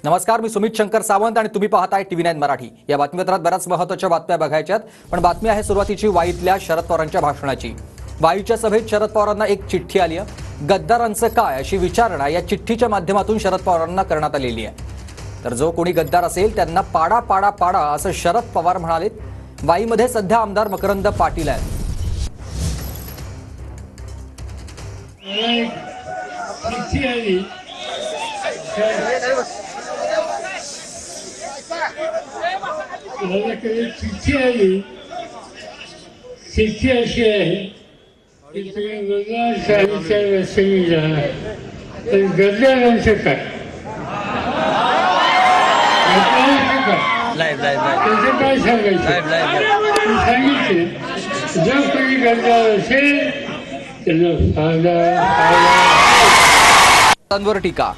नमस्कार, मी सुमित शंकर सावंत आणि तुम्ही पाहताय TV9 मराठी। या बातमीपत्रात बऱ्याच महत्त्वाच्या बातम्या बघायच्यात, पण बातमी आहे सुरुवातीची वाईतल्या शरद पवारांच्या भाषणाची। वाईच्या सभेत शरद पवारांना एक चिठ्ठी आली आहे। गद्दारांचं काय अशी विचारणा या चिठ्ठीच्या माध्यमातून शरद पवारांना करण्यात आलेली आहे। तर जो कोणी गद्दार असेल त्यांना पाडा पाडा पाडा असं शरद पवार म्हणाले। वाईमध्ये सध्या आमदार मकरंद पाटील आहेत। चिठ्ठी आली चिठ्ठी अशी आहे की तुम्ही गद्दारांच्या रस्त्याने जा, तर गद्दारांचं काय त्याचं काय सांगायचं सांगितले। जो कोणी गद्दार असेल त्यांवर टीका।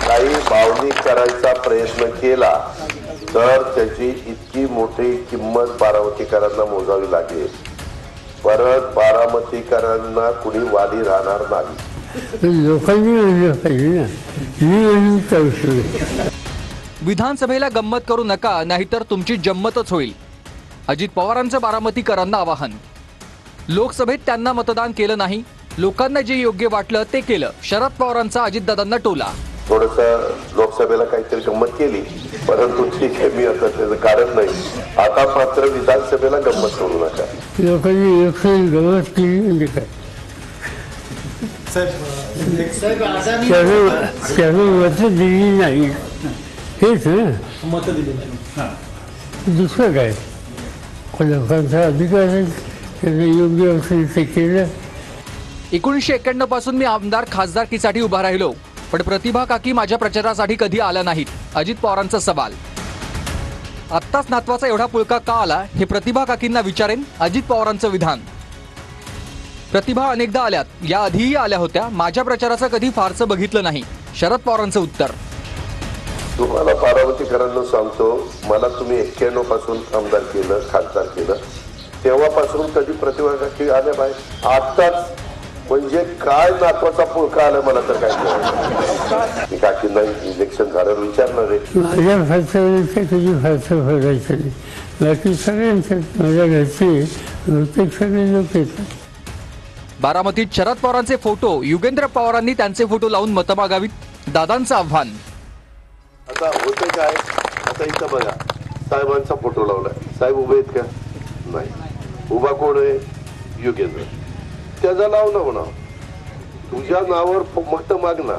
काही बावली करायचा प्रयत्न केला तर त्याची इतकी मोठी किंमत बारामतीकरांना मोजावी लागेल। परत बारामतीकरांना कुणी वाली राहणार नाही। लोकांनी विधानसभेला गंमत करू नका, नाहीतर तुमची जम्मतच होईल। अजित पवारांचं बारामतीकरांना आवाहन। लोकसभेत त्यांना मतदान केलं नाही, लोकांना जे योग्य वाटलं ते केलं। शरद पवारांचा अजितदादांना टोला। थोडंसं लोकसभेला काहीतरी गंमत केली, परंतु ठीक आहे, मी आता त्याचं कारण नाही। आता मात्र विधानसभेला गंमत करू नका। लोकांनी गंमत केली म्हणजे काय? मत दिली नाही हेच मत दिली नाही, दुसरं काय? लोकांचा अधिकार आहे, त्यांना योग्य असेल ते केलं। 1991 पासून मी आमदार खासदारकीसाठी उभा राहिलो, पण प्रतिभा काकी माझ्या प्रचारासाठी कधी आल्या नाहीत। अजित पवारांचा सवाल। आत्ताच नातवाचा एवढा पुळका का आला हे प्रतिभा काकींना विचारेन। अजित पवारांचं विधान। प्रतिभा अनेकदा आल्यात, याआधीही आल्या होत्या, माझ्या प्रचाराचं कधी फारसं बघितलं नाही। शरद पवारांचं उत्तर। तुम्हाला बारामतीकरांना सांगतो, मला तुम्ही 91 पासून आमदार केलं, खासदार केलं, तेव्हापासून कधी प्रतिभा काकी आल्या बाहेर? आत्ताच म्हणजे काय नातवाचा पुळका आला मला तर काय? मी काकींना इलेक्शन झाल्यावर विचारणार आहे। माझ्या फारसा कधी फारसं बघायचं नाही, बाकी सगळ्यांचं माझ्या घरचे प्रत्येक सगळे लोक येतात। बारामतीत शरद पवारांचे फोटो, युगेंद्र पवारांनी त्यांचे फोटो लावून मतं मागावीत, दादांचं आव्हान। आता होते काय, आता इथं बघा, साहेबांचा फोटो लावलाय, साहेब उभे आहेत का? नाही। उभा कोण आहे? युगेंद्र। त्याचा लाव ना म्हणा, तुझ्या नावावर मत मागना।